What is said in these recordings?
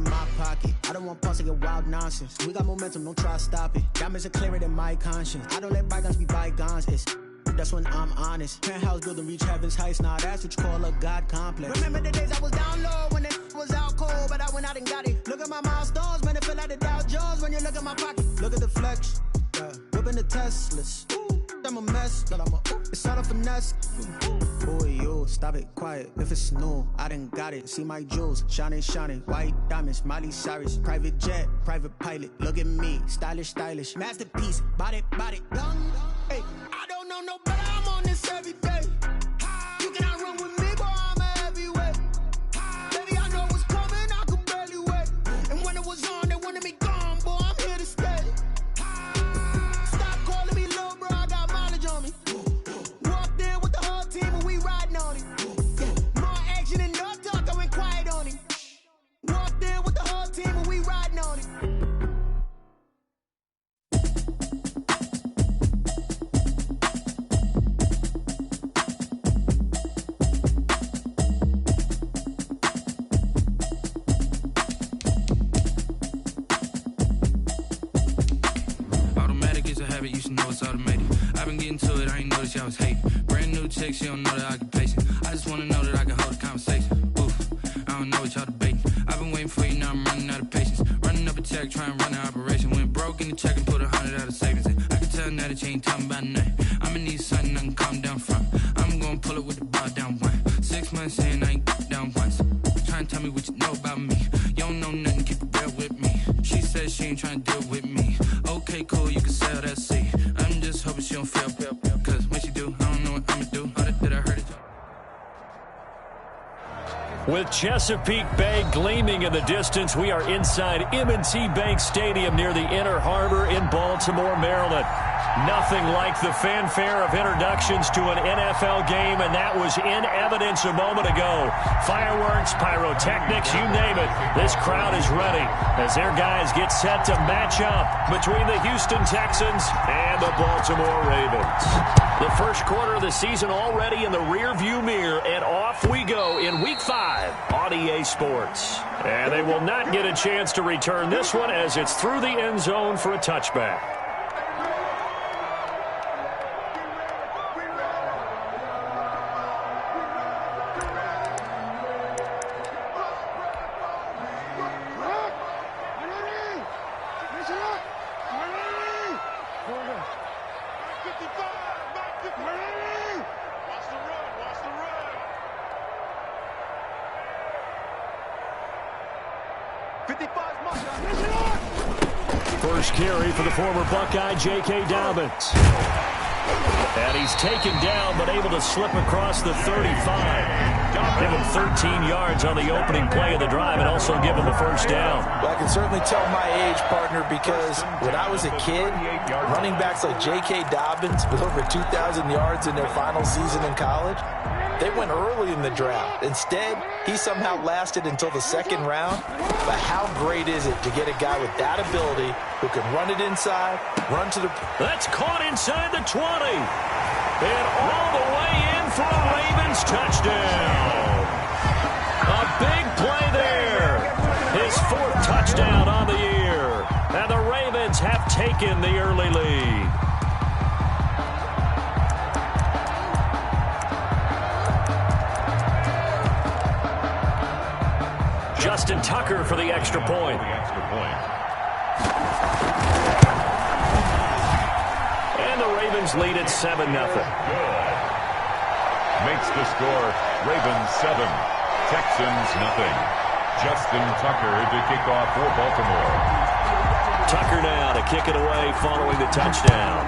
in my pocket. I don't want pulse to get wild nonsense. We got momentum, don't try to stop it. Diamonds are clearer than my conscience. I don't let bygones be bygones. That's when I'm honest. Penthouse building, reach heaven's heights. Now that's what you call a God complex. Remember the days I was down low when it was out cold, but I went out and got it. Look at my milestones, man, it feel like the Dow Jones when you look at my pocket. Look at the flex, whipping the Teslas. I'm a mess, but it's all a finesse. Boy, you stop it, quiet. If it's new, I done got it. See my jewels, shining, white diamonds, Miley Cyrus, private jet, private pilot. Look at me, stylish, masterpiece, body, young. Hey, I don't know no better. I'm on this every day. You cannot run with me, boy. I'm a heavyweight. Baby, I know what's coming. I could barely wait. And when it was on, they wanted me gone, boy. I'm here to stay. Stop calling me little bro. I got mileage on me. Walked in with the whole team and we riding on it. More action and no talk. I went quiet on him. Walked in with the whole team and we riding on it. You should know it's automated. I've been getting to it, I ain't noticed y'all was hating. Brand new chick, she don't know the occupation. I just wanna know that I can hold a conversation. Oof, I don't know what y'all debating. I've been waiting for you, now I'm running out of patience. Running up a check, trying to run an operation. Went broke in the check and put 100 out of savings in. I can tell now that you ain't talking about nothing. I'ma need something I can calm down from. I'm gonna pull it with the bar down one. 6 months in, I ain't down once. Trying to tell me what you know about me. You don't know nothing, keep it real with me. She says she ain't trying to deal with me. Okay, cool, you can sell that seat. I'm just hoping she don't feel, cause when she do, I don't know what I'ma do. All that I heard it. With Chesapeake Bay gleaming in the distance, we are inside M&T Bank Stadium near the Inner Harbor in Baltimore, Maryland. Nothing like the fanfare of introductions to an NFL game, and that was in evidence a moment ago. Fireworks, pyrotechnics, you name it. This crowd is ready as their guys get set to match up between the Houston Texans and the Baltimore Ravens. The first quarter of the season already in the rearview mirror, and off we go in Week 5 on EA Sports. And they will not get a chance to return this one as it's through the end zone for a touchback. First carry for the former Buckeye, J.K. Dobbins. And he's taken down, but able to slip across the 35. Give him 13 yards on the opening play of the drive and also give him a first down. Well, I can certainly tell my age, partner, because when I was a kid, running backs like J.K. Dobbins with over 2,000 yards in their final season in college, they went early in the draft. Instead, he somehow lasted until the second round. But how great is it to get a guy with that ability who can run it inside, run to the... That's caught inside the 20. And all the way in for a Ravens touchdown. A big play there. His fourth touchdown on the year. And the Ravens have taken the early lead. Justin Tucker for the extra point. And the Ravens lead at 7-0. Makes the score Ravens 7, Texans 0. Justin Tucker to kick off for Baltimore. Tucker now to kick it away following the touchdown.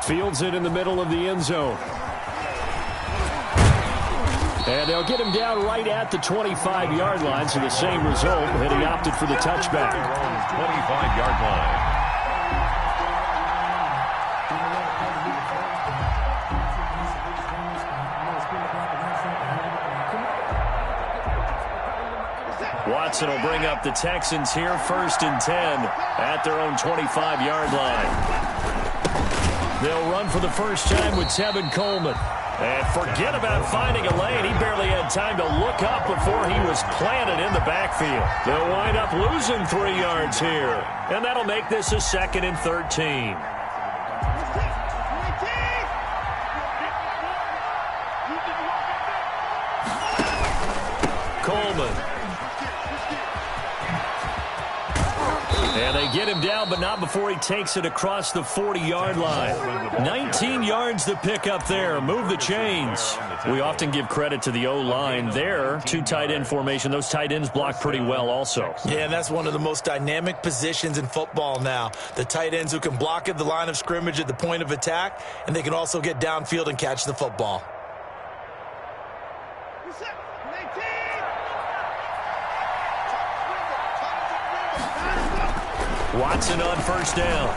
Fields it in the middle of the end zone. And they'll get him down right at the 25-yard line, so the same result, and he opted for the touchback. 25-yard line. Watson will bring up the Texans here, 1st and 10 at their own 25-yard line. They'll run for the first time with Tevin Coleman. And forget about finding a lane. He barely had time to look up before he was planted in the backfield. They'll wind up losing 3 yards here. And that'll make this a 2nd and 13. Coleman. And they get him down, but not before he takes it across the 40-yard line. 19 yards to pick up there. Move the chains. We often give credit to the O-line there. 2 tight end formation. Those tight ends block pretty well also. Yeah, and that's one of the most dynamic positions in football now. The tight ends who can block at the line of scrimmage at the point of attack, and they can also get downfield and catch the football. Watson on first down.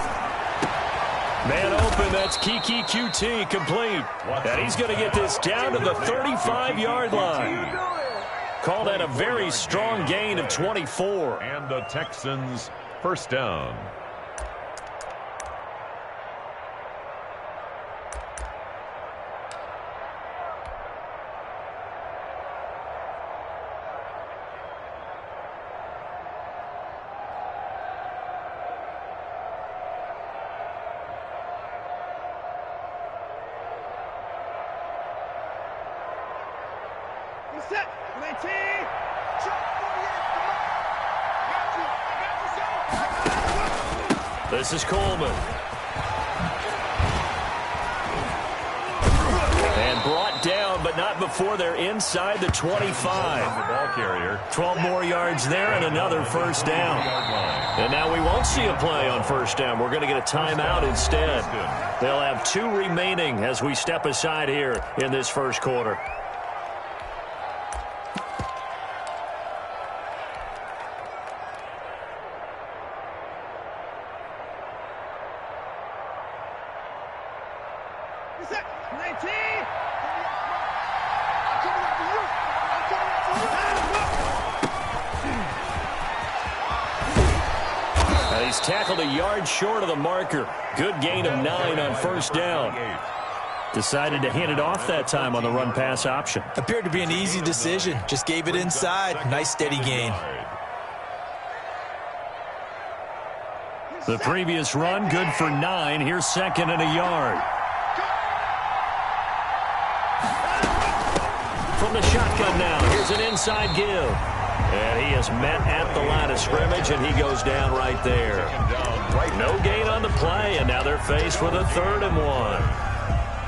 Man open, that's Kiki QT complete. And he's going to get this down to the 35-yard line. Call that a very strong gain of 24. And the Texans first down. This is Coleman. And brought down, but not before they're inside the 25. The ball carrier. 12 more yards there and another first down. And now we won't see a play on first down. We're going to get a timeout instead. They'll have 2 remaining as we step aside here in this first quarter. He's tackled a yard short of the marker. Good gain of 9 on first down. Decided to hand it off that time on the run-pass option. Appeared to be an easy decision. Just gave it inside. Nice steady gain. The previous run, good for 9. Here's 2nd and a yard. From the shotgun now, here's an inside give. And he is met at the line of scrimmage, and he goes down right there. No gain on the play, and now they're faced with a 3rd and 1.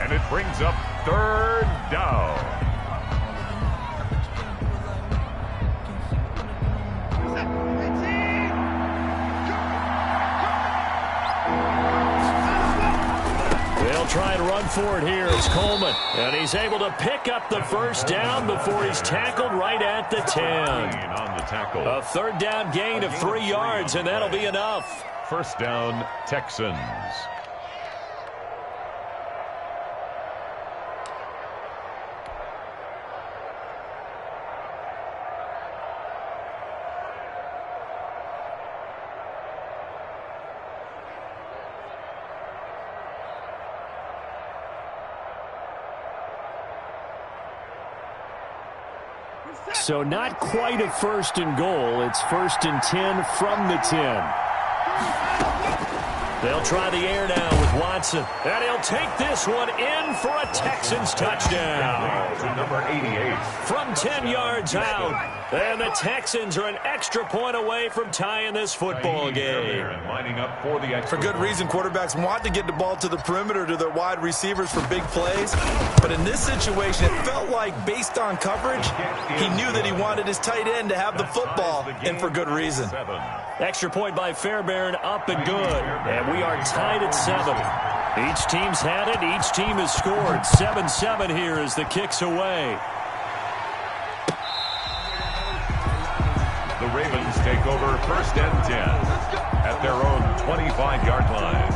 And it brings up 3rd down. They'll try and run for it here. It's Coleman. And he's able to pick up the first down before he's tackled right at the 10. On the tackle. A 3rd down gain of 3 yards, and that'll be enough. First down, Texans. So not quite a 1st and goal. It's 1st and 10 from the 10. They'll try the air now with Watson. And he'll take this one in for a Texans touchdown. To number 88. From 10 yards out. And the Texans are an extra point away from tying this football game. Lining up for the extra. For good reason, quarterbacks want to get the ball to the perimeter to their wide receivers for big plays. But in this situation, it felt like based on coverage, he knew that he wanted his tight end to have the football, and for good reason. Extra point by Fairbairn, up and good. And we are tied at 7. Each team's had it. Each team has scored. 7-7 here as the kick's away. The Ravens take over 1st and 10 at their own 25-yard line.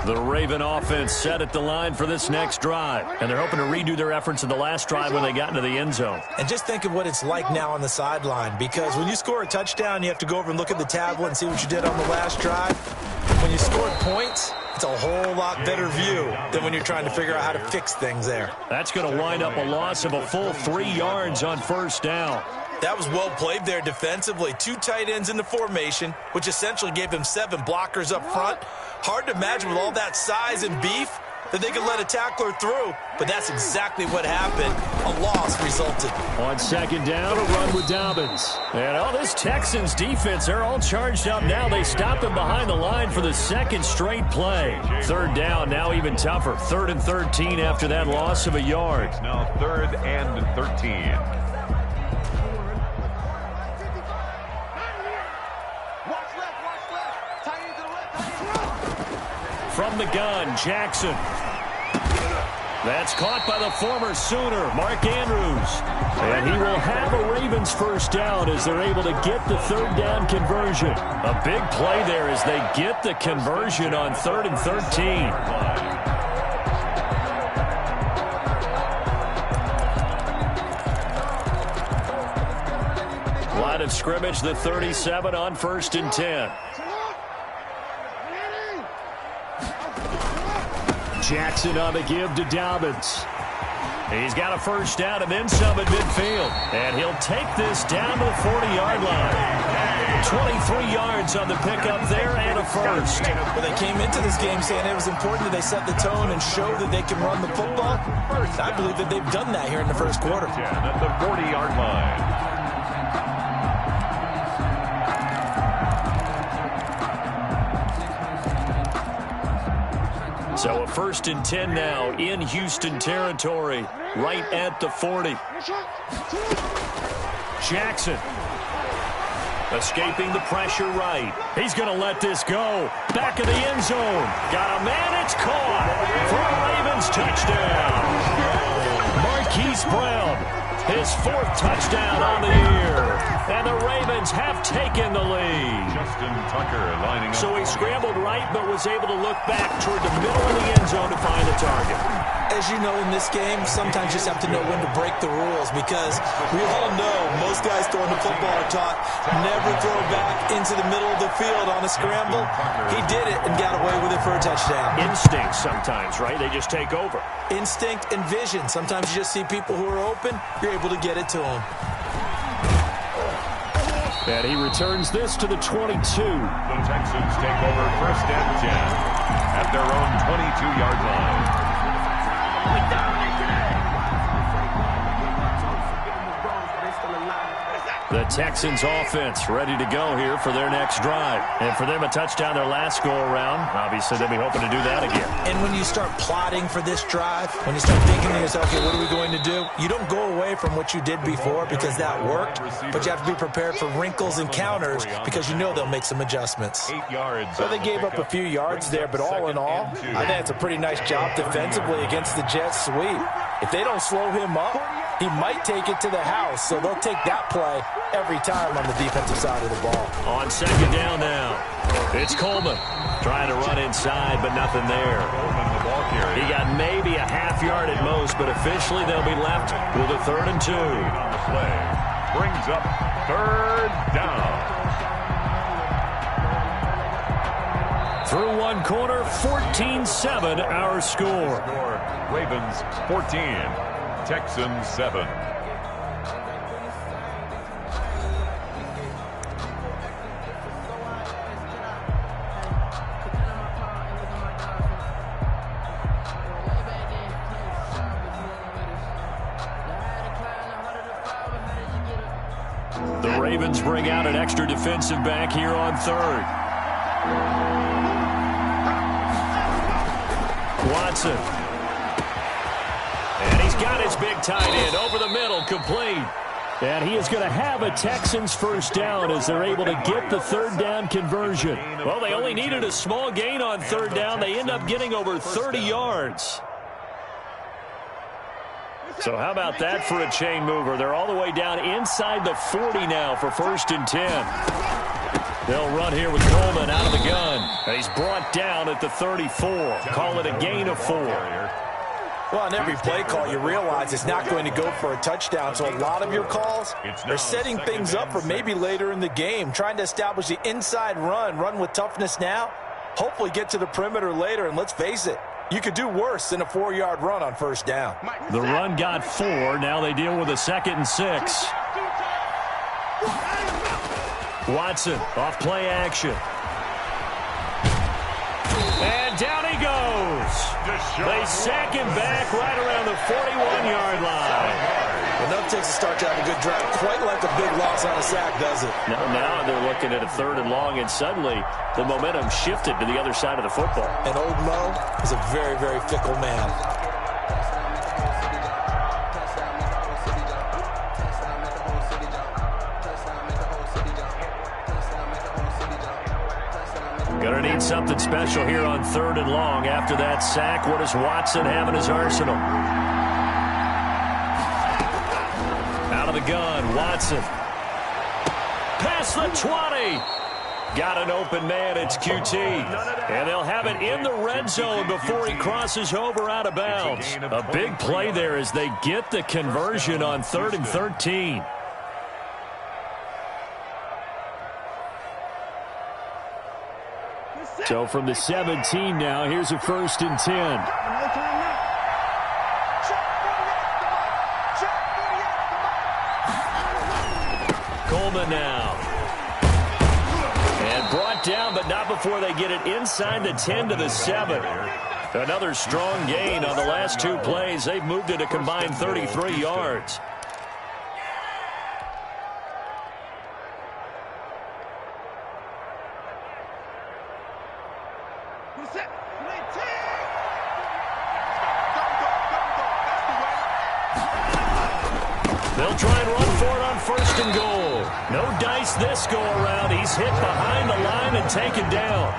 The Raven offense set at the line for this next drive. And they're hoping to redo their efforts in the last drive when they got into the end zone. And just think of what it's like now on the sideline, because when you score a touchdown, you have to go over and look at the tablet and see what you did on the last drive. When you scored points, it's a whole lot better view than when you're trying to figure out how to fix things there. That's going to wind up a loss of a full 3 yards on first down. That was well played there defensively. 2 tight ends in the formation, which essentially gave them 7 blockers up front. Hard to imagine with all that size and beef that they could let a tackler through, but that's exactly what happened. A loss resulted. On second down, a run with Dobbins. And all this Texans defense, they're all charged up now. They stopped them behind the line for the second straight play. Third down, now even tougher. 3rd and 13 after that loss of a yard. It's now 3rd and 13. From the gun, Jackson. That's caught by the former Sooner, Mark Andrews. And he will have a Ravens first down as they're able to get the 3rd down conversion. A big play there as they get the conversion on 3rd and 13. Line of scrimmage, the 37 on 1st and 10. Jackson on the give to Dobbins. He's got a first down and then some at midfield. And he'll take this down to the 40-yard line. 23 yards on the pickup there and a first. Well, they came into this game saying it was important that they set the tone and show that they can run the football. I believe that they've done that here in the first quarter. At the 40-yard line. So a 1st and 10 now in Houston territory, right at the 40. Jackson escaping the pressure right. He's going to let this go. Back of the end zone. Got a man, it's caught for a Ravens touchdown. Marquise Brown, his 4th touchdown on the year. And the Ravens have taken the lead. Justin Tucker lining up. So he scrambled right, but was able to look back toward the middle of the end zone to find the target. As you know, in this game, sometimes you just have to know when to break the rules, because we all know most guys throwing the football are taught never throw back into the middle of the field on a scramble. He did it and got away with it for a touchdown. Instinct sometimes, right? They just take over. Instinct and vision. Sometimes you just see people who are open, you're able to get it to them. And he returns this to the 22. The Texans take over 1st and 10 at their own 22-yard line. The Texans offense ready to go here for their next drive. And for them, a touchdown their last go-around. Obviously, they'll be hoping to do that again. And when you start plotting for this drive, when you start thinking to yourself, okay, what are we going to do? You don't go away from what you did before because that worked, but you have to be prepared for wrinkles and counters because you know they'll make some adjustments. 8 yards. So they gave up a few yards there, but all in all, I think it's a pretty nice job defensively against the Jets sweep. If they don't slow him up, he might take it to the house, so they'll take that play every time on the defensive side of the ball. On second down now, it's Coleman trying to run inside, but nothing there. He got maybe a half yard at most, but officially they'll be left with a 3rd and 2. On the play, brings up 3rd down. Through one quarter, 14-7 our score. Ravens 14, Texans 7. The Ravens bring out an extra defensive back here on 3rd. Watson. And he's got his big tight end over the middle, complete. And he is going to have a Texans first down as they're able to get the 3rd down conversion. Well, they only needed a small gain on 3rd down. They end up getting over 30 yards. So how about that for a chain mover? They're all the way down inside the 40 now for 1st and 10. They'll run here with Coleman out of the gun. He's brought down at the 34. Call it a gain of 4. Well, on every play call, you realize it's not going to go for a touchdown, so a lot of your calls are setting things up for maybe later in the game, trying to establish the inside run with toughness now, hopefully get to the perimeter later, and let's face it, you could do worse than a 4-yard run on first down. The run got 4. Now they deal with a 2nd and 6. Watson off play action. And down he goes. They sack him back right around the 41-yard line. Well, nothing takes a start to have a good drive. Quite like a big loss on a sack, does it? Now they're looking at a 3rd and long, and suddenly the momentum shifted to the other side of the football. And old Mo is a very, very fickle man. Gonna need something special here on 3rd and long. After that sack, what does Watson have in his arsenal? Out of the gun, Watson. Past the 20. Got an open man, it's QT. And they'll have it in the red zone before he crosses over out of bounds. A big play there as they get the conversion on 3rd and 13. So from the 17 now, here's a 1st and 10. Coleman now. And brought down, but not before they get it inside the 10 to the 7. Another strong gain on the last 2 plays. They've moved it a combined 33 yards. They'll try and run for it on 1st and goal. No dice this go around. He's hit behind the line and taken down.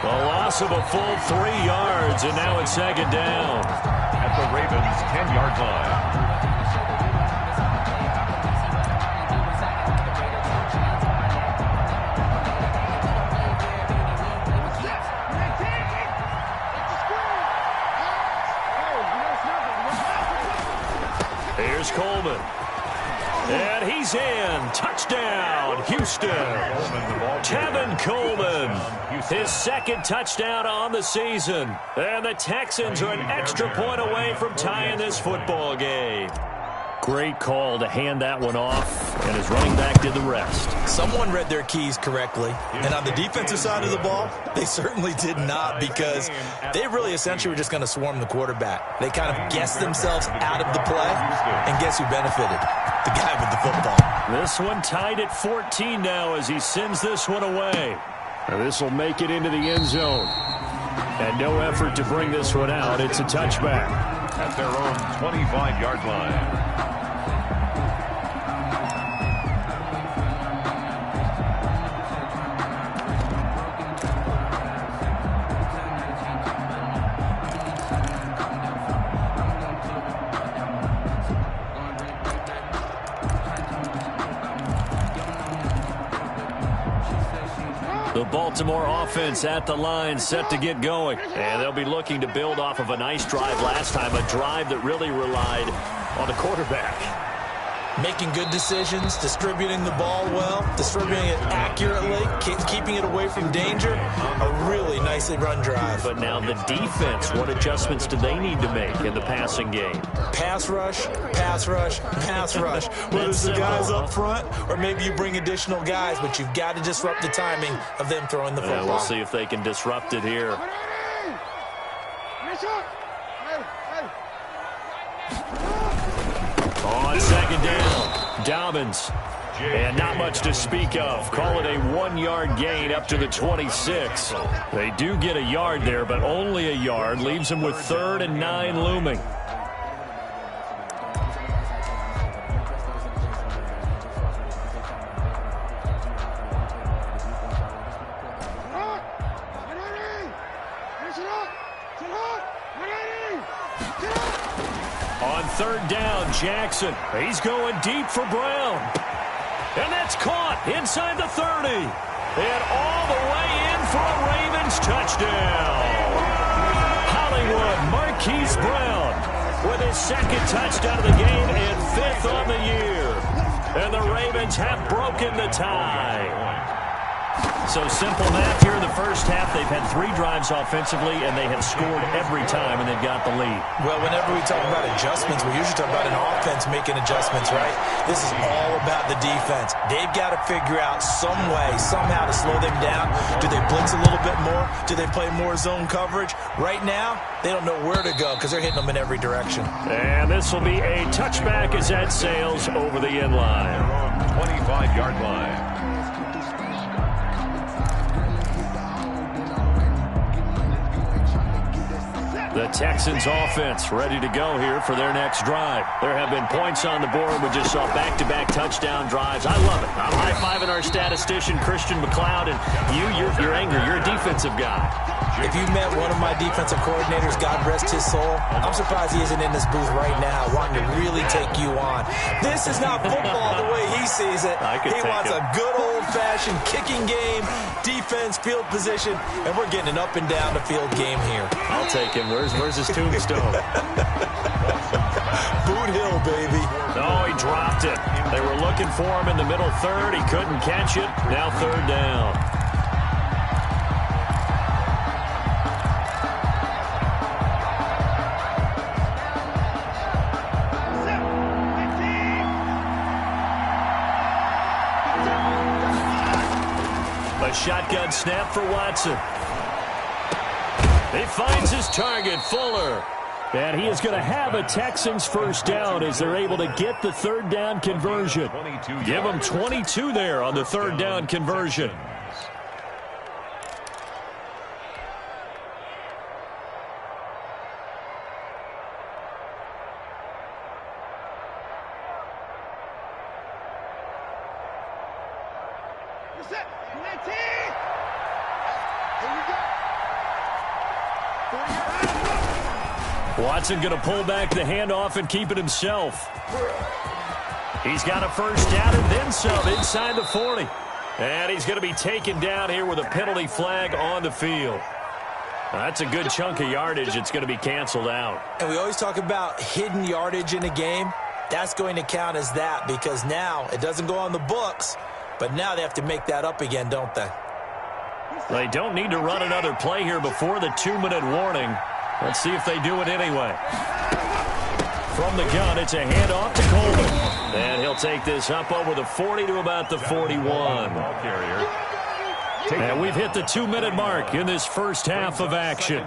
A loss of a full 3 yards, and now it's 2nd down. At the Ravens' 10-yard line. Here's Coleman. And he's in. Touchdown, Houston. Tevin Coleman. His 2nd touchdown on the season. And the Texans are an extra point away from tying this football game. Great call to hand that one off, and his running back did the rest. Someone read their keys correctly, and on the defensive side of the ball, they certainly did not, because they really essentially were just going to swarm the quarterback. They kind of guessed themselves out of the play, and guess who benefited? The guy with the football. This one tied at 14 now as he sends this one away. This will make it into the end zone. And no effort to bring this one out. It's a touchback. At their own 25-yard line. The Baltimore offense at the line, set to get going. And they'll be looking to build off of a nice drive last time, a drive that really relied on the quarterback. Making good decisions, distributing the ball well, distributing it accurately, keeping it away from danger. A really nicely run drive. But now the defense, what adjustments do they need to make in the passing game? Pass rush, pass rush, pass rush. Whether it's the guys up front or maybe you bring additional guys, but you've got to disrupt the timing of them throwing the football. We'll see if they can disrupt it here. On 2nd down, Dobbins. And not much to speak of. Call it a 1-yard gain up to the 26. They do get a yard there, but only a yard. Leaves them with 3rd and 9 looming. On 3rd down, Jackson. He's going deep for Brown. And that's caught inside the 30. And all the way in for a Ravens touchdown. Hollywood Marquise Brown with his second touchdown of the game and 5th on the year. And the Ravens have broken the tie. So simple math here in the first half. They've had 3 drives offensively, and they have scored every time, and they've got the lead. Well, whenever we talk about adjustments, we usually talk about an offense making adjustments, right? This is all about the defense. They've got to figure out some way, somehow to slow them down. Do they blitz a little bit more? Do they play more zone coverage? Right now, they don't know where to go because they're hitting them in every direction. And this will be a touchback as that sails over the end line. 25-yard line. The Texans offense ready to go here for their next drive. There have been points on the board. We just saw back-to-back touchdown drives. I love it. I'm high-fiving our statistician, Christian McLeod, and you're angry. You're a defensive guy. If you met one of my defensive coordinators, God rest his soul, I'm surprised he isn't in this booth right now wanting to really take you on. This is not football the way he sees it. He wants a good old-fashioned kicking game, defense, field position, and we're getting an up-and-down-the-field game here. I'll take him. Where's his tombstone? Boot Hill, baby. No, he dropped it. They were looking for him in the middle third. He couldn't catch it. Now 3rd down. A shotgun snap for Watson. He finds his target, Fuller. And he is going to have a Texans first down as they're able to get the 3rd down conversion. Give them 22 there on the 3rd down conversion. Watson going to pull back the handoff and keep it himself. He's got a first down and then some inside the 40. And he's going to be taken down here with a penalty flag on the field. That's a good chunk of yardage. It's going to be canceled out. And we always talk about hidden yardage in a game. That's going to count as that because now it doesn't go on the books, but now they have to make that up again, don't they? They don't need to run another play here before the 2-minute warning. Let's see if they do it anyway. From the gun, it's a handoff to Coleman. And he'll take this up over the 40 to about the 41. And we've hit the 2-minute mark in this first half of action.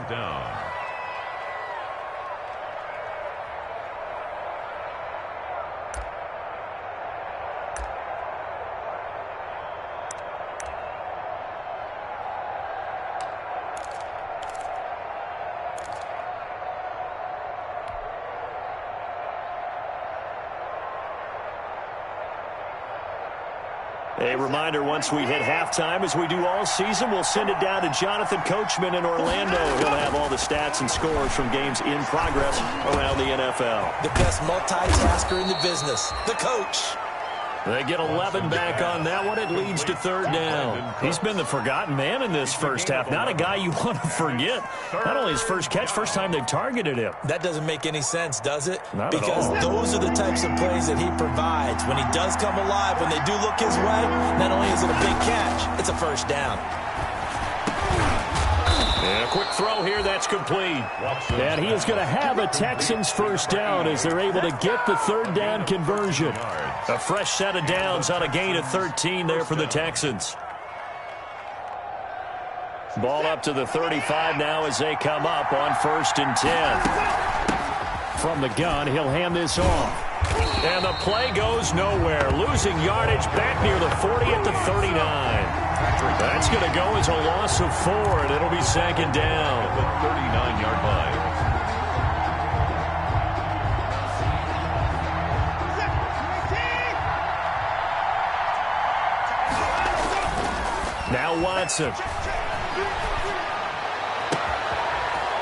A reminder, once we hit halftime, as we do all season, we'll send it down to Jonathan Coachman in Orlando. He'll have all the stats and scores from games in progress around the NFL. The best multitasker in the business, the coach. They get 11 back on that one. It leads to 3rd down. He's been the forgotten man in this first half. Not a guy you want to forget. Not only his first catch, first time they've targeted him. That doesn't make any sense, does it? Not because at all. Those are the types of plays that he provides. When he does come alive, when they do look his way, not only is it a big catch, it's a first down. And a quick throw here, that's complete. And he is going to have a Texans first down as they're able to get the 3rd down conversion. A fresh set of downs on a gain of 13 there for the Texans. Ball up to the 35 now as they come up on 1st and 10. From the gun, he'll hand this off. And the play goes nowhere. Losing yardage back near the 40 at the 39. That's going to go as a loss of 4, and it'll be 2nd down. The 39-yard line. Now Watson.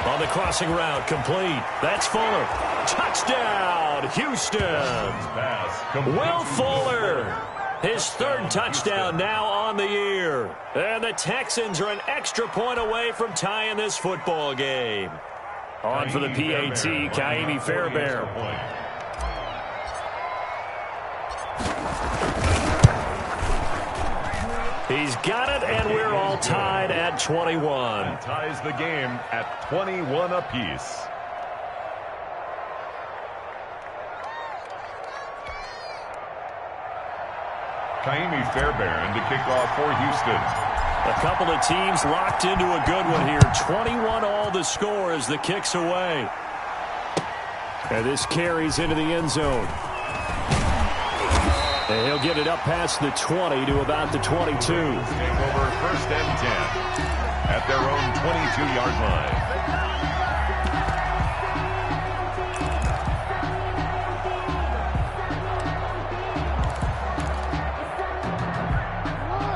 On the crossing route, complete. That's Fuller. Touchdown, Houston. Will Fuller. His third touchdown now on the year. And the Texans are an extra point away from tying this football game. On for the PAT, Kaimi Fairbairn. He's got it, and we're all tied at 21. And ties the game at 21 apiece. Kaimi Fairbairn to kick off for Houston. A couple of teams locked into a good one here. 21 all the score as the kick's away. And this carries into the end zone. And he'll get it up past the 20 to about the 22. Take over 1st and 10 at their own 22-yard line.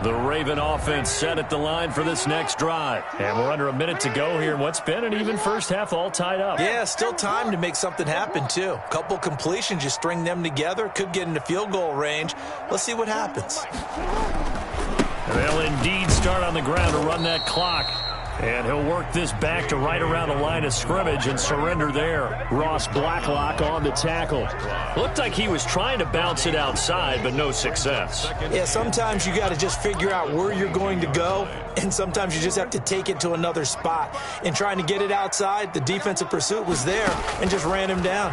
The Raven offense set at the line for this next drive. And we're under a minute to go here in what's been an even first half, all tied up. Yeah, still time to make something happen, too. Couple completions, you string them together, could get into field goal range. Let's see what happens. They'll indeed start on the ground to run that clock. And he'll work this back to right around the line of scrimmage and surrender there. Ross Blacklock on the tackle. Looked like he was trying to bounce it outside, but no success. Yeah, sometimes you got to just figure out where you're going to go, and sometimes you just have to take it to another spot. In trying to get it outside, the defensive pursuit was there and just ran him down.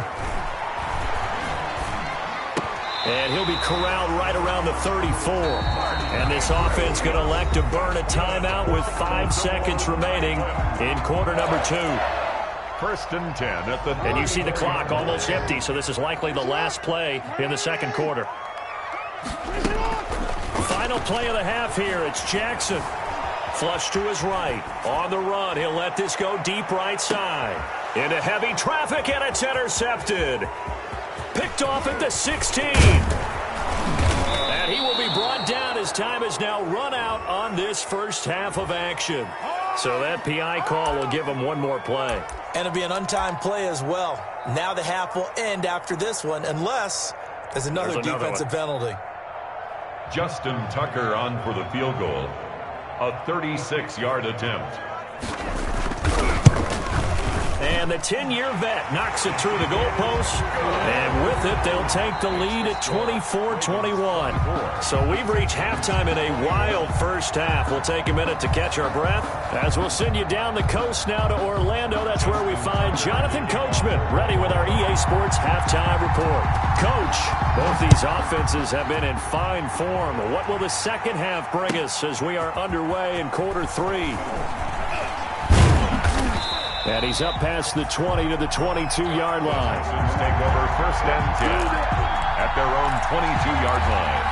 And he'll be corralled right around the 34. And this offense going to elect to burn a timeout with 5 seconds remaining in quarter number 2. 1st and 10 at the... And you see the clock almost empty, so this is likely the last play in the second quarter. Final play of the half here. It's Jackson. Flush to his right. On the run, he'll let this go deep right side. Into heavy traffic, and it's intercepted. Picked off at the 16. And he will be brought down as time has now run out on this first half of action. So that PI call will give him one more play. And it'll be an untimed play as well. Now the half will end after this one, unless there's another defensive penalty. Justin Tucker on for the field goal. A 36-yard attempt. And the 10-year vet knocks it through the goalpost. And with it, they'll take the lead at 24-21. So we've reached halftime in a wild first half. We'll take a minute to catch our breath as we'll send you down the coast now to Orlando. That's where we find Jonathan Coachman ready with our EA Sports halftime report. Coach, both these offenses have been in fine form. What will the second half bring us as we are underway in quarter 3? And he's up past the 20 to the 22-yard line. Texans take over 1st and 10 at their own 22-yard line.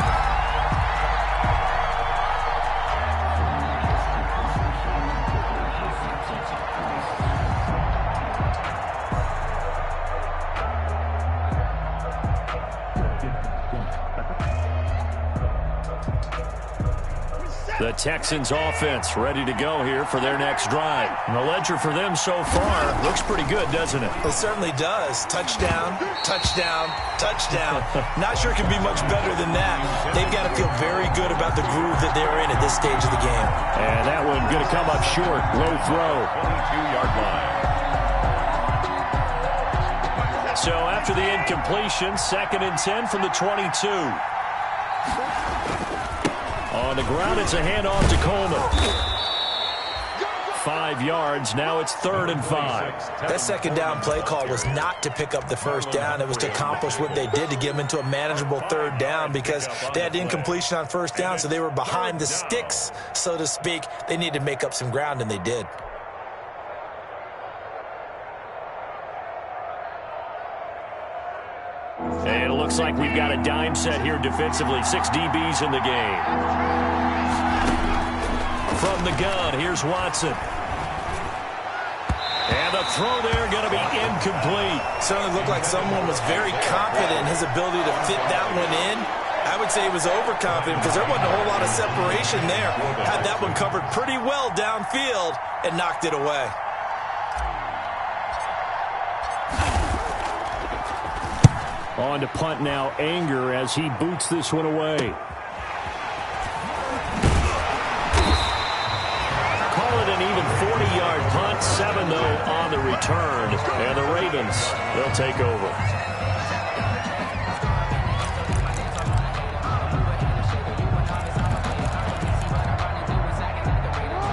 The Texans offense ready to go here for their next drive. And the ledger for them so far looks pretty good, doesn't it? It certainly does. Touchdown, touchdown, touchdown. Not sure it can be much better than that. They've got to feel very good about the groove that they're in at this stage of the game. And that one going to come up short. Low throw. 22-yard line. So after the incompletion, 2nd and 10 from the 22. On the ground, it's a handoff to Coleman. 5 yards. Now it's 3rd and 5. That second down play call was not to pick up the first down. It was to accomplish what they did to get them into a manageable 3rd down because they had incompletion on 1st down, so they were behind the sticks, so to speak. They needed to make up some ground, and they did. And it looks like we've got a dime set here defensively. 6 DBs in the game. From the gun, here's Watson. And the throw there going to be incomplete. Certainly looked like someone was very confident in his ability to fit that one in. I would say he was overconfident because there wasn't a whole lot of separation there. Had that one covered pretty well downfield and knocked it away. On to punt now, Anger as he boots this one away. punt, 7 though on the return, and the Ravens, they'll take over.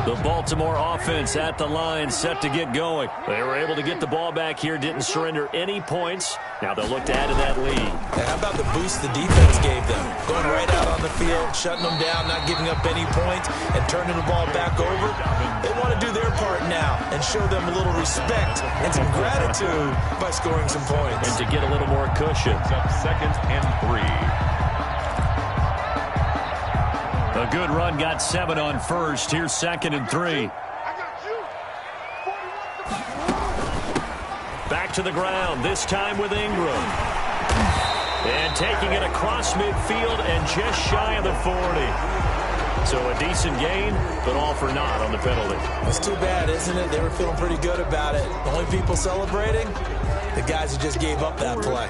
The Baltimore offense at the line, set to get going. They were able to get the ball back here, didn't surrender any points. Now they'll look to add to that lead. And how about the boost the defense gave them? Going right out on the field, shutting them down, not giving up any points, and turning the ball back over. They want to do their part now and show them a little respect and some gratitude by scoring some points. And to get a little more cushion. It's up 2nd and 3. A good run got 7 on first. Here's 2nd and 3. Back to the ground, this time with Ingram. And taking it across midfield and just shy of the 40. So a decent gain, but all for naught on the penalty. It's too bad, isn't it? They were feeling pretty good about it. The only people celebrating, the guys who just gave up that play.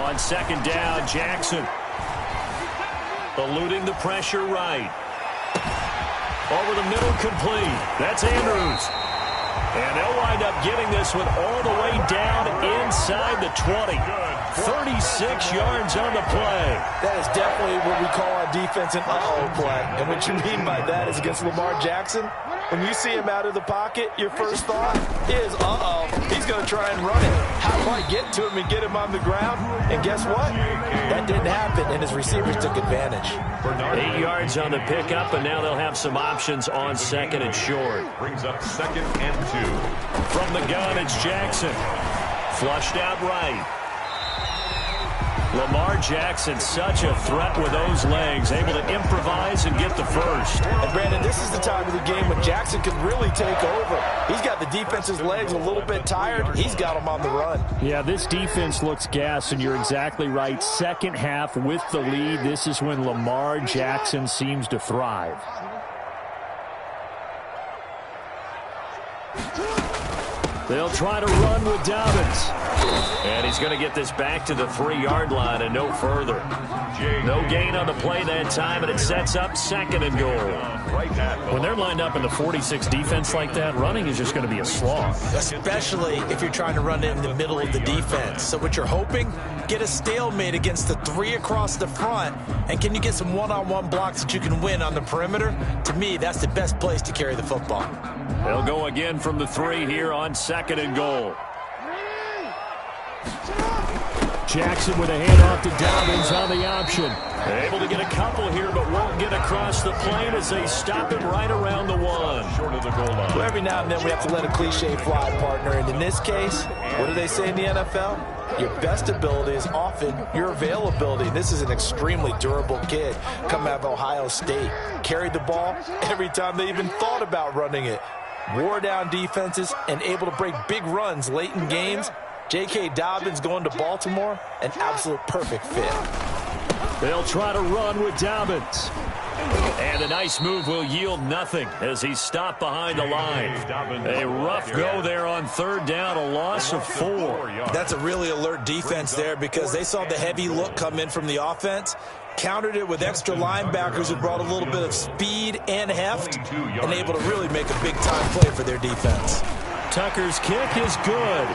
On 2nd down, Jackson eluding the pressure right. Over the middle, complete. That's Andrews. And they'll wind up getting this one all the way down inside the 20. 36 yards on the play. That is definitely what we call on defense an uh-oh play. And what you mean by that is against Lamar Jackson, when you see him out of the pocket, your first thought is, uh-oh, he's going to try and run it. How do I get to him and get him on the ground? And guess what? That didn't happen, and his receivers took advantage. 8 yards on the pickup, and now they'll have some options on 2nd and short. Brings up 2nd and 2. From the gun, it's Jackson. Flushed out right. Lamar Jackson, such a threat with those legs, able to improvise and get the first. And Brandon, this is the time of the game when Jackson can really take over. He's got the defense's legs a little bit tired. He's got them on the run. Yeah, this defense looks gassed, and you're exactly right. Second half with the lead, this is when Lamar Jackson seems to thrive. They'll try to run with Dobbins. And he's going to get this back to the 3-yard line and no further. No gain on the play that time, and it sets up 2nd and goal. When they're lined up in the 46 defense like that, running is just going to be a slog. Especially if you're trying to run it in the middle of the defense. So what you're hoping, get a stalemate against the 3 across the front. And can you get some one-on-one blocks that you can win on the perimeter? To me, that's the best place to carry the football. They'll go again from the 3 here on 2nd and goal. Jackson with a handoff to Dobbins on the option. Able to get a couple here, but won't get across the plane as they stop him right around the 1. Short of the goal line. Well, every now and then we have to let a cliche fly, partner. And in this case, what do they say in the NFL? Your best ability is often your availability. This is an extremely durable kid coming out of Ohio State. Carried the ball every time they even thought about running it. Wore down defenses and able to break big runs late in games. J.K. Dobbins going to Baltimore, an absolute perfect fit. They'll try to run with Dobbins. And a nice move will yield nothing as he's stopped behind the line. A rough go there on 3rd down, a loss of 4. That's a really alert defense there because they saw the heavy look come in from the offense, countered it with extra linebackers who brought a little bit of speed and heft, and able to really make a big-time play for their defense. Tucker's kick is good.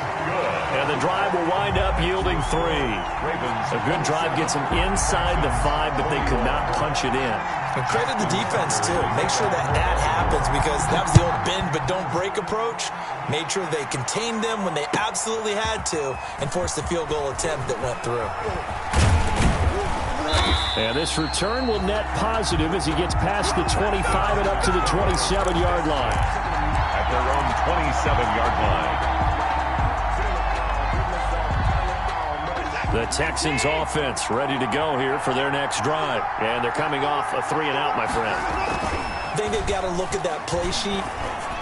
And the drive will wind up yielding 3. A good drive gets them inside the 5, but they could not punch it in. And credit the defense, too. Make sure that happens because that was the old bend but don't break approach. Made sure they contained them when they absolutely had to and forced the field goal attempt that went through. And this return will net positive as he gets past the 25 and up to the 27-yard line. At their own 27-yard line. The Texans offense ready to go here for their next drive. And they're coming off a 3-and-out, my friend. I think they've got to look at that play sheet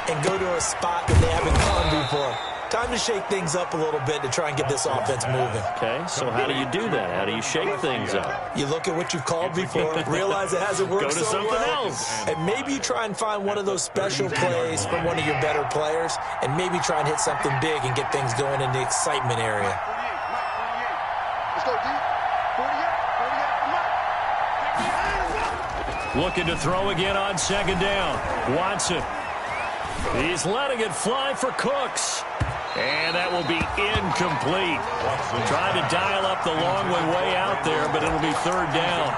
and go to a spot that they haven't gone before. Time to shake things up a little bit to try and get this offense moving. Okay, so how do you do that? How do you shake things up? You look at what you've called before, realize it hasn't worked Go to so something well, else. and maybe you try and find one of those special plays from one of your better players, and maybe try and hit something big and get things going in the excitement area. Looking to throw again on second down. Watson. He's letting it fly for Cooks. And that will be incomplete. Trying to dial up the long way out there, but it'll be third down.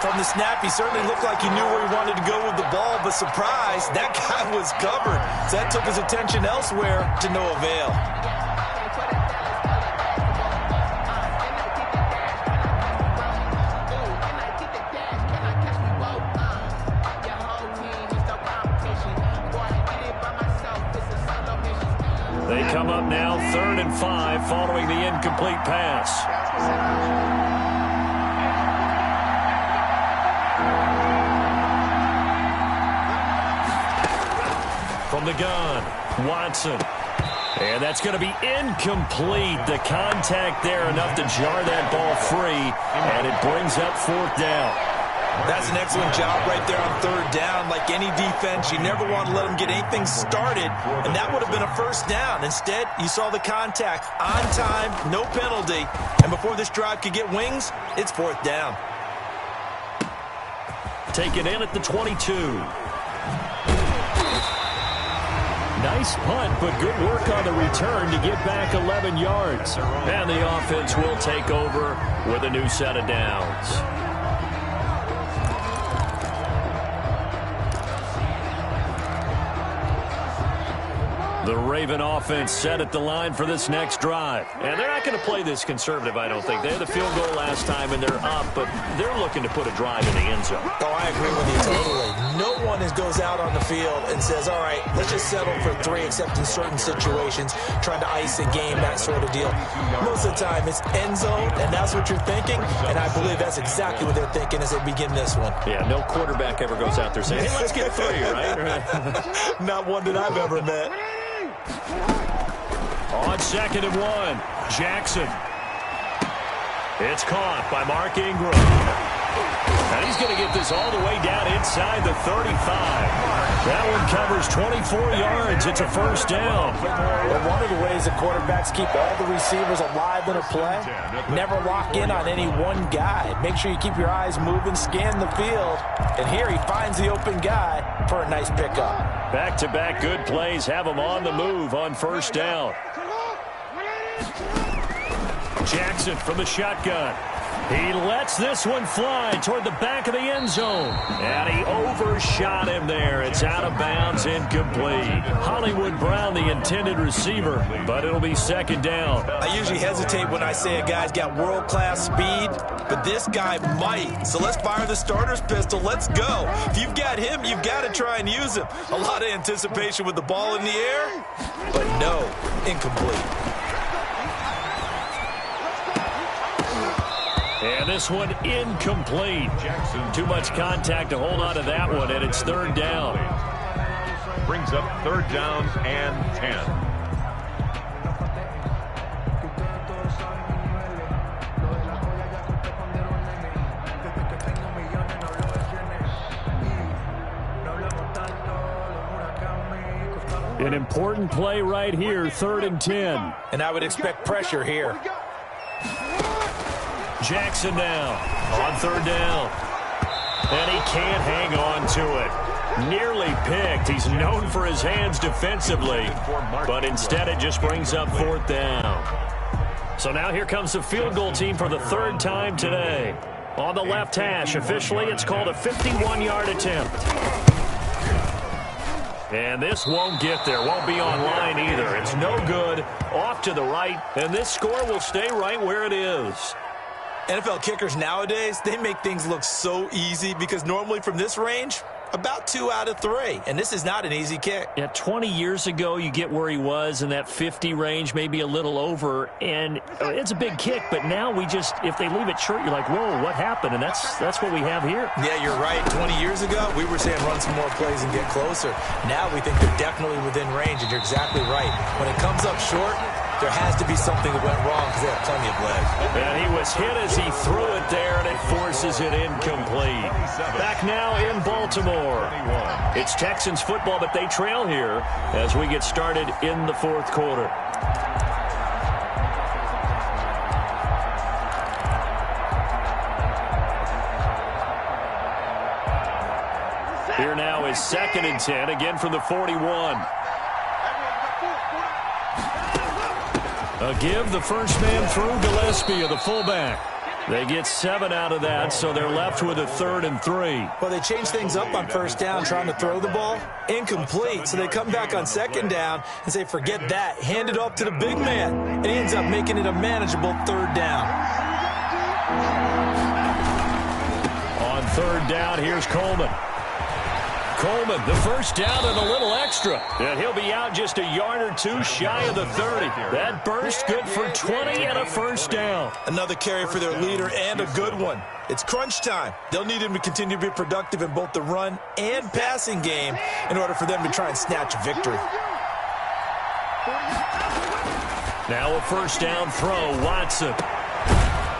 From the snap, he certainly looked like he knew where he wanted to go with the ball, but surprise, that guy was covered. So that took his attention elsewhere to no avail. They come up now 3rd and 5 following the incomplete pass. From the gun, Watson. And that's going to be incomplete. The contact there enough to jar that ball free, and it brings up 4th down. That's an excellent job right there on 3rd down. Like any defense, you never want to let them get anything started, and that would have been a 1st down. Instead, you saw the contact on time, no penalty, and before this drive could get wings, it's 4th down. Taken in at the 22. Nice punt, but good work on the return to get back 11 yards. And the offense will take over with a new set of downs. The Raven offense set at the line for this next drive. And they're not going to play this conservative, I don't think. They had the field goal last time, and they're up, but they're looking to put a drive in the end zone. Oh, I agree with you totally. No one goes out on the field and says, all right, let's just settle for 3, except in certain situations, trying to ice a game, that sort of deal. Most of the time, it's end zone, and that's what you're thinking, and I believe that's exactly what they're thinking as they begin this one. Yeah, no quarterback ever goes out there saying, hey, let's get 3, right? Not one that I've ever met. On 2nd and 1, Jackson. It's caught by Mark Ingram. And he's going to get this all the way down inside the 35. That one covers 24 yards. It's a 1st down. Well, one of the ways the quarterbacks keep all the receivers alive in a play, never lock in on any one guy. Make sure you keep your eyes moving, scan the field. And here he finds the open guy for a nice pickup. Back-to-back good plays have him on the move on 1st down. Jackson from the shotgun. He lets this one fly toward the back of the end zone. And he overshot him there. It's out of bounds, incomplete. Hollywood Brown, the intended receiver, but it'll be 2nd down. I usually hesitate when I say a guy's got world-class speed, but this guy might. So let's fire the starter's pistol. Let's go. If you've got him, you've got to try and use him. A lot of anticipation with the ball in the air, but no, incomplete. And this one incomplete. Too much contact to hold on to that one, and it's 3rd down. Brings up 3rd down and 10. An important play right here, 3rd and 10. And I would expect pressure here. Jackson now on 3rd down. And he can't hang on to it. Nearly picked. He's known for his hands defensively, but instead it just brings up 4th down. So now here comes the field goal team for the 3rd time today. On the left hash, officially it's called a 51-yard attempt. And this won't get there, won't be on line either. It's no good, off to the right, and this score will stay right where it is. NFL kickers nowadays, they make things look so easy because normally from this range, about 2 out of 3. And this is not an easy kick. Yeah, 20 years ago, you get where he was in that 50 range, maybe a little over, and it's a big kick. But now we just, if they leave it short, you're like, whoa, what happened? And that's what we have here. Yeah, you're right. 20 years ago, we were saying run some more plays and get closer. Now we think they're definitely within range, and you're exactly right. When it comes up short, there has to be something that went wrong because they have plenty of legs. And he was hit as he threw it there, and it forces it incomplete. Back now in Baltimore. It's Texans football, but they trail here as we get started in the 4th quarter. Here now is 2nd and 10, again from the 41. A give, the first man through, Gillespie, the fullback. They get 7 out of that, so they're left with a 3rd and 3. Well, they changed things up on 1st down, trying to throw the ball. Incomplete, so they come back on 2nd down and say, forget that, hand it off to the big man. And he ends up making it a manageable 3rd down. On 3rd down, here's Coleman. Coleman, the first down and a little extra. And he'll be out just a yard or two shy of the 30. That burst good for 20 and a 1st down. Another carry for their leader and a good one. It's crunch time. They'll need him to continue to be productive in both the run and passing game in order for them to try and snatch a victory. Now a 1st down throw, Watson.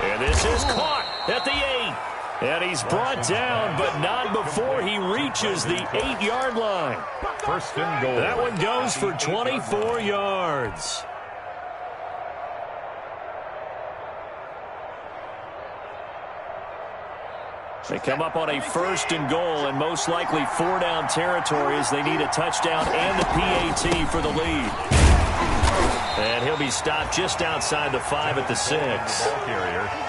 And this is caught at the 8. And he's brought down, but not before he reaches the 8-yard line. 1st and goal. That one goes for 24 yards. They come up on a 1st and goal, and most likely 4-down territory as they need a touchdown and the PAT for the lead. And he'll be stopped just outside the 5 at the 6.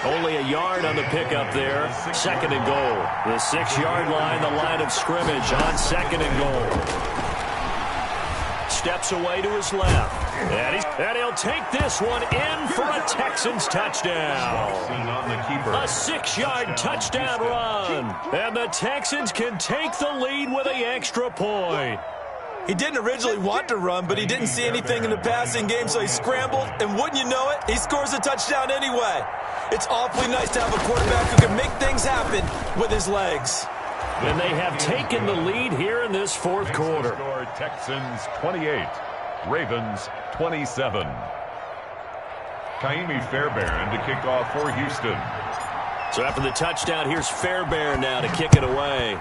Only a yard on the pickup there. 2nd and goal. The 6-yard line, the line of scrimmage on 2nd and goal. Steps away to his left. And he'll take this one in for a Texans touchdown. A 6-yard touchdown run. And the Texans can take the lead with an extra point. He didn't originally want to run, but he didn't see anything in the passing game, so he scrambled, and wouldn't you know it, he scores a touchdown anyway. It's awfully nice to have a quarterback who can make things happen with his legs. And they have taken the lead here in this 4th quarter. Texans 28, Ravens 27. Kaimi Fairbairn to kick off for Houston. So after the touchdown, here's Fairbairn now to kick it away.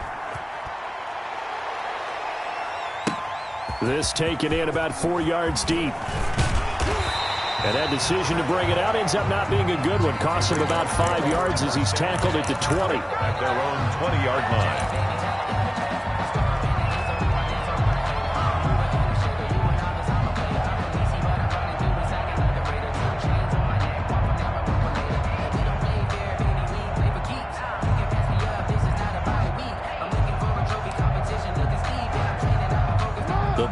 This taken in about 4 yards deep. And that decision to bring it out ends up not being a good one. Costs him about 5 yards as he's tackled at the 20. At their own 20-yard line.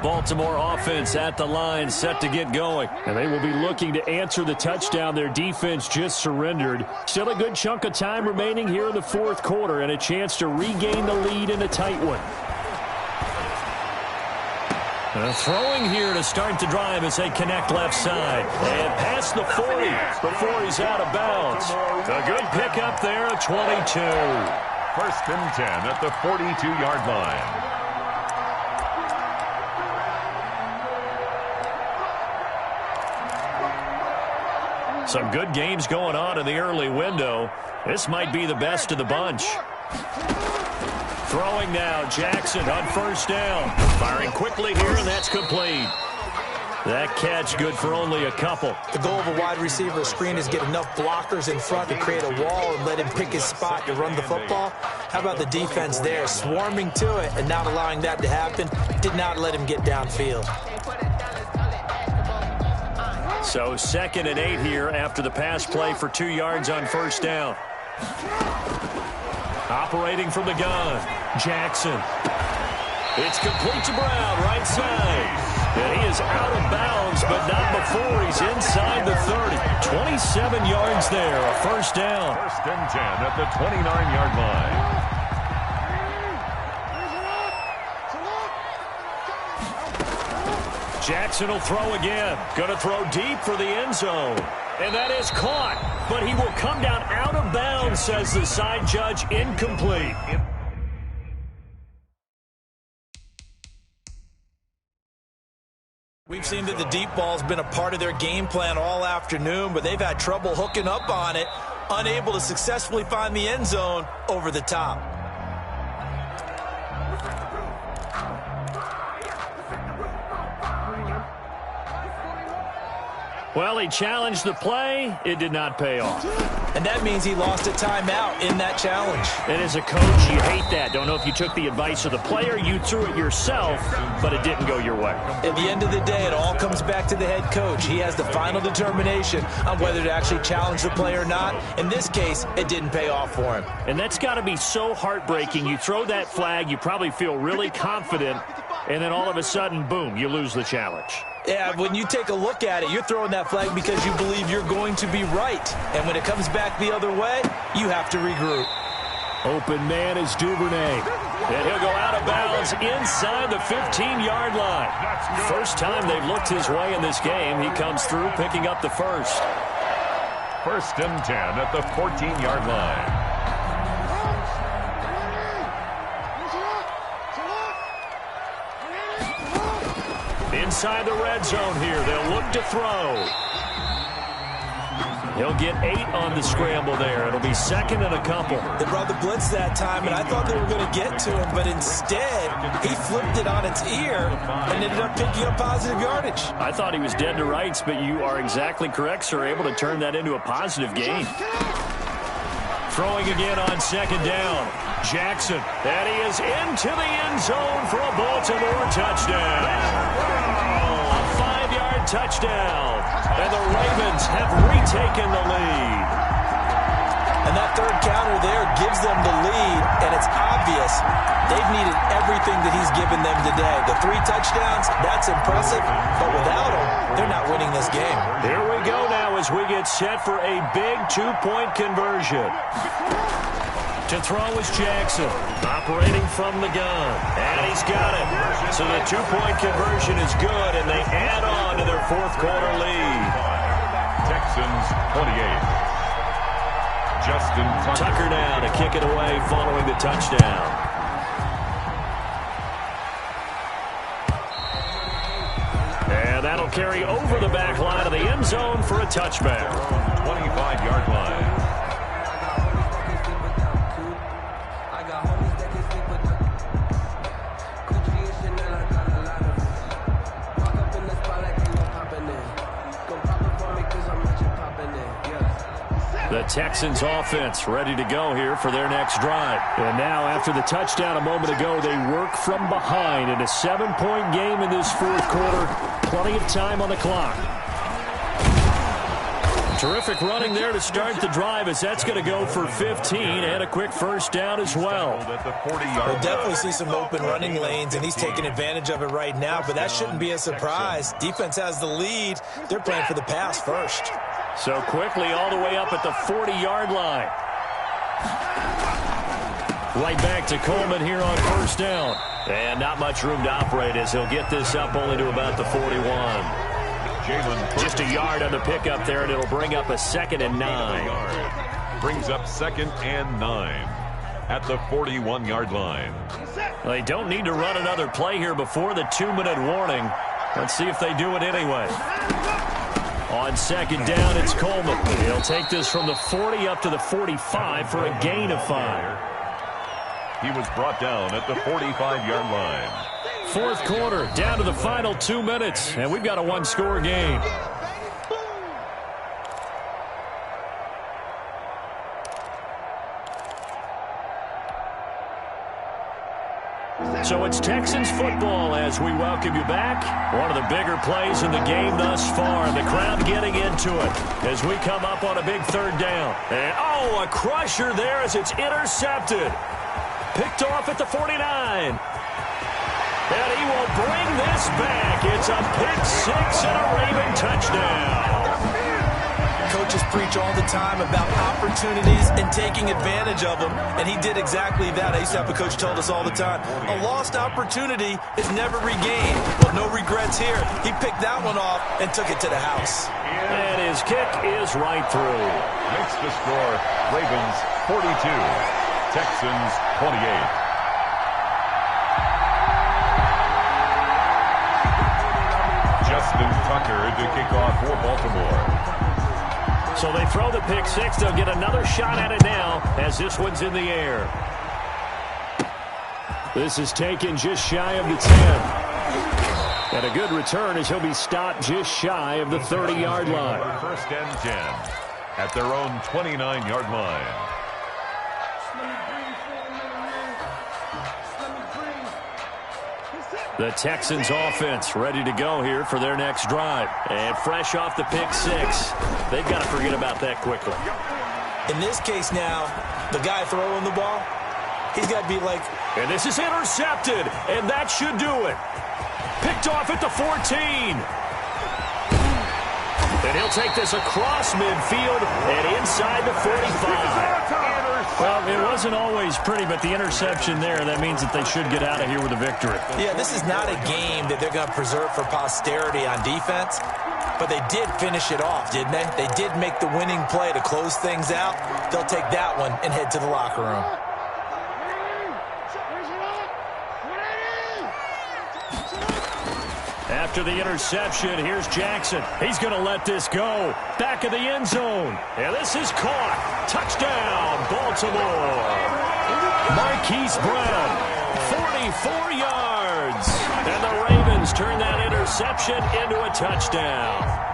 Baltimore offense at the line, set to get going. And they will be looking to answer the touchdown their defense just surrendered. Still a good chunk of time remaining here in the 4th quarter and a chance to regain the lead in a tight one. Throwing here to start the drive as they connect left side. And past the 40 before he's out of bounds. A good pickup there at 22. 1st and 10 at the 42-yard line. Some good games going on in the early window. This might be the best of the bunch. Throwing now, Jackson on 1st down. Firing quickly here, and that's complete. That catch good for only a couple. The goal of a wide receiver screen is get enough blockers in front to create a wall and let him pick his spot to run the football. How about the defense there, swarming to it and not allowing that to happen? Did not let him get downfield. So 2nd and 8 here after the pass play for 2 yards on 1st down. Operating from the gun, Jackson. It's complete to Brown, right side. And he is out of bounds, but not before he's inside the 30. 27 yards there, a 1st down. 1st and 10 at the 29-yard line. Jackson will throw again. Going to throw deep for the end zone. And that is caught. But he will come down out of bounds, says the side judge. Incomplete. We've seen that the deep ball's been a part of their game plan all afternoon, but they've had trouble hooking up on it, unable to successfully find the end zone over the top. Well, he challenged the play. It did not pay off. and that means he lost a timeout in that challenge. And as a coach, you hate that. Don't know if you took the advice of the player, you threw it yourself, but it didn't go your way. At the end of the day, it all comes back to the head coach. He has the final determination on whether to actually challenge the play or not. In this case, it didn't pay off for him. And that's got to be so heartbreaking. You throw that flag, you probably feel really confident, and then all of a sudden, boom, you lose the challenge. Yeah, when you take a look at it, you're throwing that flag because you believe you're going to be right. And when it comes back the other way, you have to regroup. Open man is Duvernay. And he'll go out of bounds inside the 15-yard line. First time they've looked his way in this game. He comes through picking up the first. 1st and 10 at the 14-yard line. Inside the red zone here. They'll look to throw. He'll get 8 on the scramble there. It'll be 2nd and a couple. They brought the blitz that time, and I thought they were going to get to him, but instead, he flipped it on its ear and ended up picking up positive yardage. I thought he was dead to rights, but you are exactly correct, sir. Able to turn that into a positive gain. Throwing again on 2nd down. Jackson, and he is into the end zone for a Baltimore touchdown. A 5-yard touchdown. And the Ravens have retaken the lead. And that third counter there gives them the lead, and it's obvious they've needed everything that he's given them today. The 3 touchdowns, that's impressive, but without him, they're not winning this game. Here we go now as we get set for a big 2-point conversion. To throw is Jackson, operating from the gun, and he's got it. So the 2-point conversion is good, and they add on to their 4th quarter lead. Texans 28. Justin Tucker now to kick it away following the touchdown. And that'll carry over the back line of the end zone for a touchback. 25-yard line. The Texans offense ready to go here for their next drive. And now after the touchdown a moment ago, they work from behind in a 7-point game in this 4th quarter. Plenty of time on the clock. Terrific running there to start the drive as that's going to go for 15 and a quick first down as well. We'll definitely see some open running lanes, and he's taking advantage of it right now, but that shouldn't be a surprise. Defense has the lead. They're playing for the pass first. So quickly all the way up at the 40-yard line. Right back to Coleman here on first down. And not much room to operate as he'll get this up only to about the 41. Just a yard on the pickup there, and it'll bring up a 2nd and 9. Brings up 2nd and 9 at the 41-yard line. Well, they don't need to run another play here before the 2-minute warning. Let's see if they do it anyway. On 2nd down, it's Coleman. He'll take this from the 40 up to the 45 for a gain of 5. He was brought down at the 45-yard line. 4th quarter, down to the final 2 minutes, and we've got a 1-score game. So it's Texans football as we welcome you back. One of the bigger plays in the game thus far, and the crowd getting into it as we come up on a big 3rd down. And, a crusher there as it's intercepted. Picked off at the 49. And he will bring this back. It's a pick 6 and a Raven touchdown. Coaches preach all the time about opportunities and taking advantage of them, and he did exactly that. I used to have a coach told us all the time, a lost opportunity is never regained. Well, no regrets here. He picked that one off and took it to the house. And his kick is right through. Makes the score Ravens 42, Texans 28. Justin Tucker to kick off for Baltimore. So they throw the pick 6. They'll get another shot at it now as this one's in the air. This is taken just shy of the 10. And a good return as he'll be stopped just shy of the 30-yard line. 1st and 10 at their own 29-yard line. The Texans offense ready to go here for their next drive. And fresh off the pick six, they've got to forget about that quickly. In this case now, the guy throwing the ball, he's got to be like... And this is intercepted, and that should do it. Picked off at the 14. And he'll take this across midfield and inside the 45. Well, it wasn't always pretty, but the interception there, that means that they should get out of here with a victory. Yeah, this is not a game that they're going to preserve for posterity on defense, but they did finish it off, didn't they? They did make the winning play to close things out. They'll take that one and head to the locker room. After the interception, here's Jackson. He's going to let this go. Back of the end zone. And this is caught. Touchdown, Baltimore. Marquise Brown, 44 yards. And the Ravens turn that interception into a touchdown.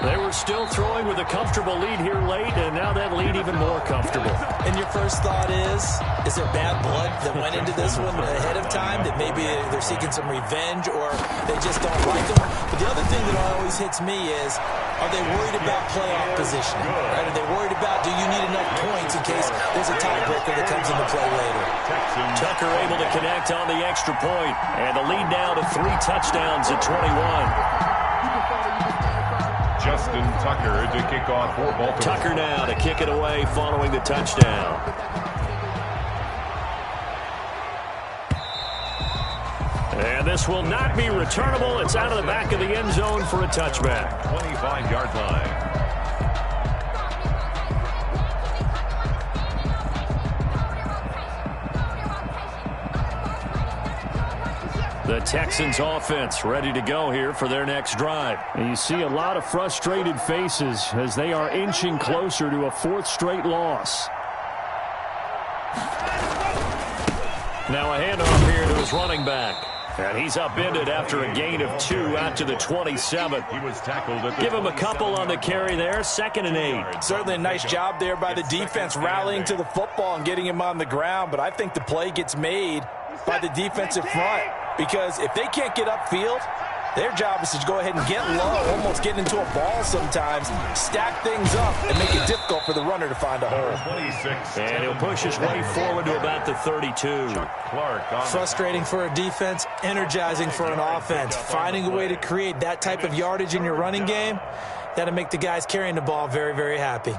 They were still throwing with a comfortable lead here late, and now that lead even more comfortable. And your first thought is there bad blood that went into this one ahead of time, that maybe they're seeking some revenge or they just don't like them? But the other thing that always hits me is, are they worried about playoff positioning? Right? Are they worried about, do you need enough points in case there's a tiebreaker that comes into play later? Tucker able to connect on the extra point, and the lead now to 3 touchdowns at 21. Justin Tucker to kick off for Baltimore. Tucker now to kick it away following the touchdown. And this will not be returnable. It's out of the back of the end zone for a touchback. 25-yard line. The Texans offense ready to go here for their next drive. And you see a lot of frustrated faces as they are inching closer to a 4th straight loss. Now a handoff here to his running back. And he's upended after a gain of 2 out to the 27. He was tackled at the Give him a couple on the carry there. 2nd and 8. Certainly a nice job there by the defense rallying to the football and getting him on the ground. But I think the play gets made by the defensive front. Because if they can't get upfield, their job is to go ahead and get low, almost get into a ball sometimes, stack things up, and make it difficult for the runner to find a hole. 26. And he'll push his way forward to about the 32. Frustrating for a defense, energizing for an offense. Finding a way to create that type of yardage in your running game, that'll make the guys carrying the ball very, very happy.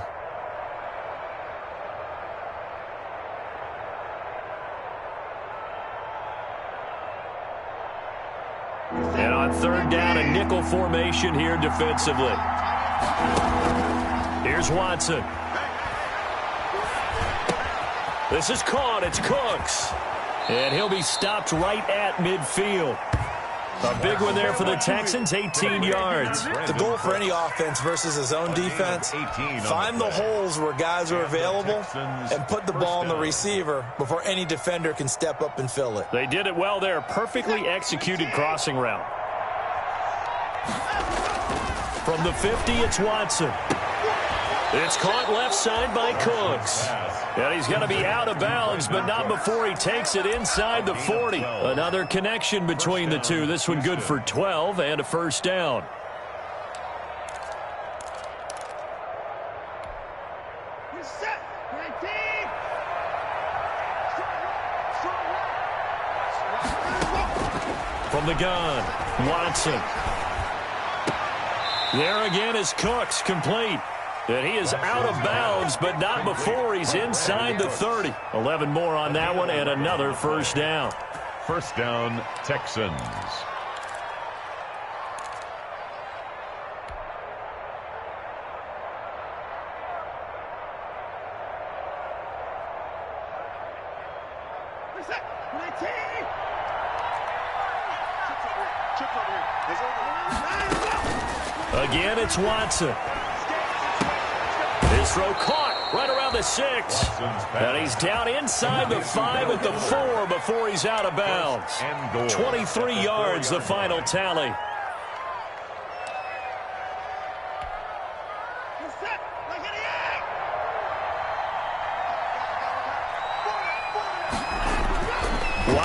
And on 3rd down, a nickel formation here defensively. Here's Watson. This is caught. It's Cooks. And he'll be stopped right at midfield. A big one there for the Texans, 18 yards. The goal for any offense versus his own defense, find the holes where guys are available and put the ball in the receiver before any defender can step up and fill it. They did it well there. Perfectly executed crossing route. From the 50, it's Watson. It's caught left side by Cooks. And he's going to be out of bounds, but not before he takes it inside the 40. Another connection between the two. This one good for 12 and a 1st down. From the gun, Watson. There again is Cooks, complete. And he is out of bounds, but not before he's inside the 30. 11 more on that one, and another 1st down. 1st down, Texans. Again, it's Watson. His throw caught right around the 6. And he's down inside the 5 at the 4 before he's out of bounds. 23 yards, the final tally.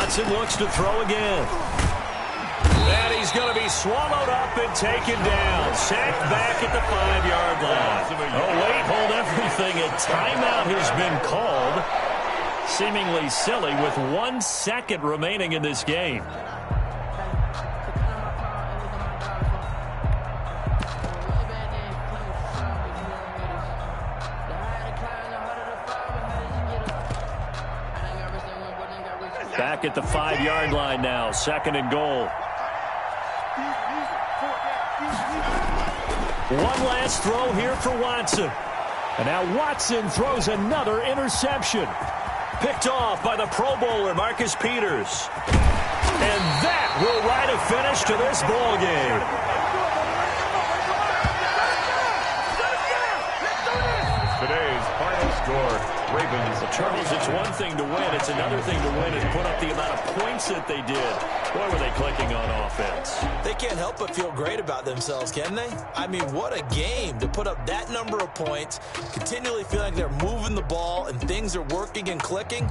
Watson looks to throw again. And he's going to be swallowed up and taken down. Sacked back at the 5-yard line. Oh, wait, hold everything. A timeout has been called. Seemingly silly with 1 second remaining in this game. Back at the 5-yard line now, 2nd and goal. One last throw here for Watson. And now Watson throws another interception. Picked off by the Pro Bowler, Marcus Peters. And that will write a finish to this ball game. Today's final score, Ravens. Charles, it's one thing to win. It's another thing to win and put up the amount of points that they did. Boy, were they clicking on offense. They can't help but feel great about themselves, can they? I mean, what a game to put up that number of points, continually feeling like they're moving the ball and things are working and clicking.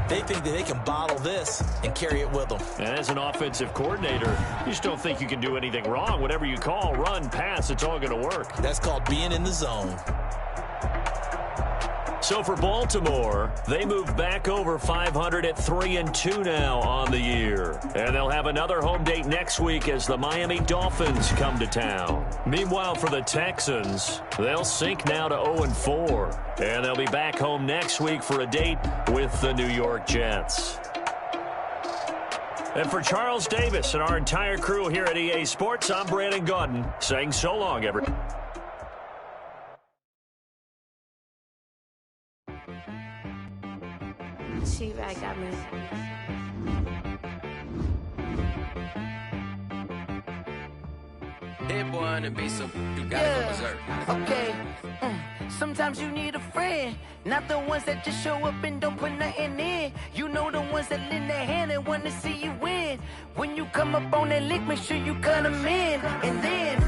They think that they can bottle this and carry it with them. And as an offensive coordinator, you just don't think you can do anything wrong. Whatever you call, run, pass, it's all going to work. That's called being in the zone. So for Baltimore, they move back over 500 at 3-2 now on the year. And they'll have another home date next week as the Miami Dolphins come to town. Meanwhile, for the Texans, they'll sink now to 0-4. And they'll be back home next week for a date with the New York Jets. And for Charles Davis and our entire crew here at EA Sports, I'm Brandon Gaudin saying so long, everyone. She-Rag got me. Hit one and be some, you gotta go berserk. Okay. Sometimes you need a friend, not the ones that just show up and don't put nothing in. You know the ones that lend their hand and want to see you win. When you come up on that lick, make sure you cut them in. And then,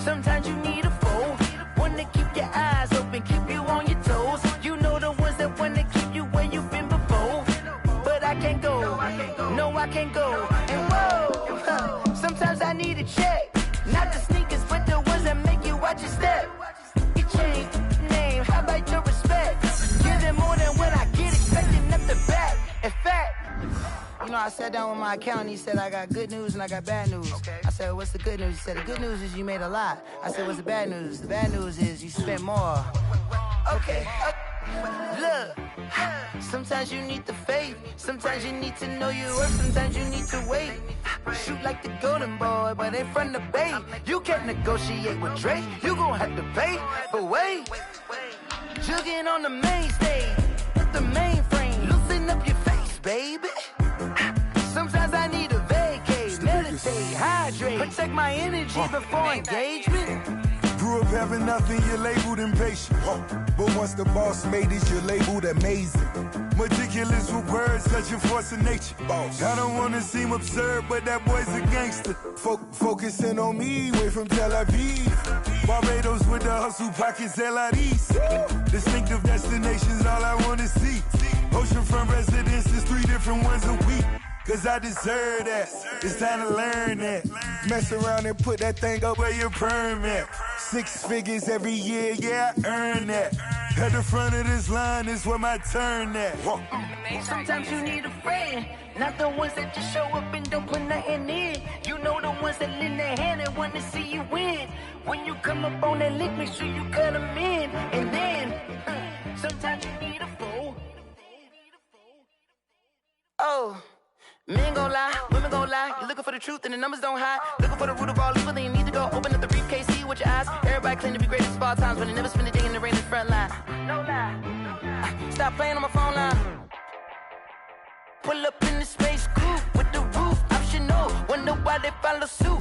sometimes you need a foe, one to keep your eyes open, keep you on your toes. You know the ones that want to keep you where you've been before. But I can't go, no I can't go. And whoa, sometimes I need a check. Not the sneakers, but the ones that make you watch your step. You change name, how about your respect? Give them more than what I get, expecting up the back. In fact, you know, I sat down with my accountant, he said, I got good news and I got bad news. I said, what's the good news? He said, the good news is you made a lot. I said, what's the bad news? The bad news is you spent more. Okay. Look, sometimes you need the faith, sometimes you need to know your worth, sometimes you need to wait. Shoot like the golden boy, but in front of bait. You can't negotiate with Drake, you gon' have to pay. But wait, jugging on the main stage, with the mainframe, loosen up your face, baby. Sometimes I need a vacate, meditate, hydrate, protect my energy before engagement. Grew up having nothing, you're labeled impatient. But once the boss made it, you're labeled amazing. Meticulous with words, such a force of nature. I don't want to seem absurd, but that boy's a gangster. Focusing on me, way from Tel Aviv. Barbados with the hustle pockets, LIDs. Distinctive destinations, all I want to see. Oceanfront residences, 3 different ones a week. Cause I deserve that, it's time to learn that. Mess around and put that thing up where your perm at. 6 figures every year, yeah, I earn that. At the front of this line is where my turn at. Sometimes you need a friend, not the ones that just show up and don't put nothing in. You know the ones that lend their hand and want to see you win. When you come up on that lick, make sure you cut them in. And then, sometimes you need a foe. Oh. Men gon' lie, women gon' lie. You're looking for the truth and the numbers don't hide. Looking for the root of all evil, then you need to go open up the briefcase, see with your eyes. Everybody claim to be greatest of all times, but they never spend a day in the rain in the front line. No lie. Stop playing on my phone line. Pull up in the space coupe with the roof optional. Wonder why they follow suit.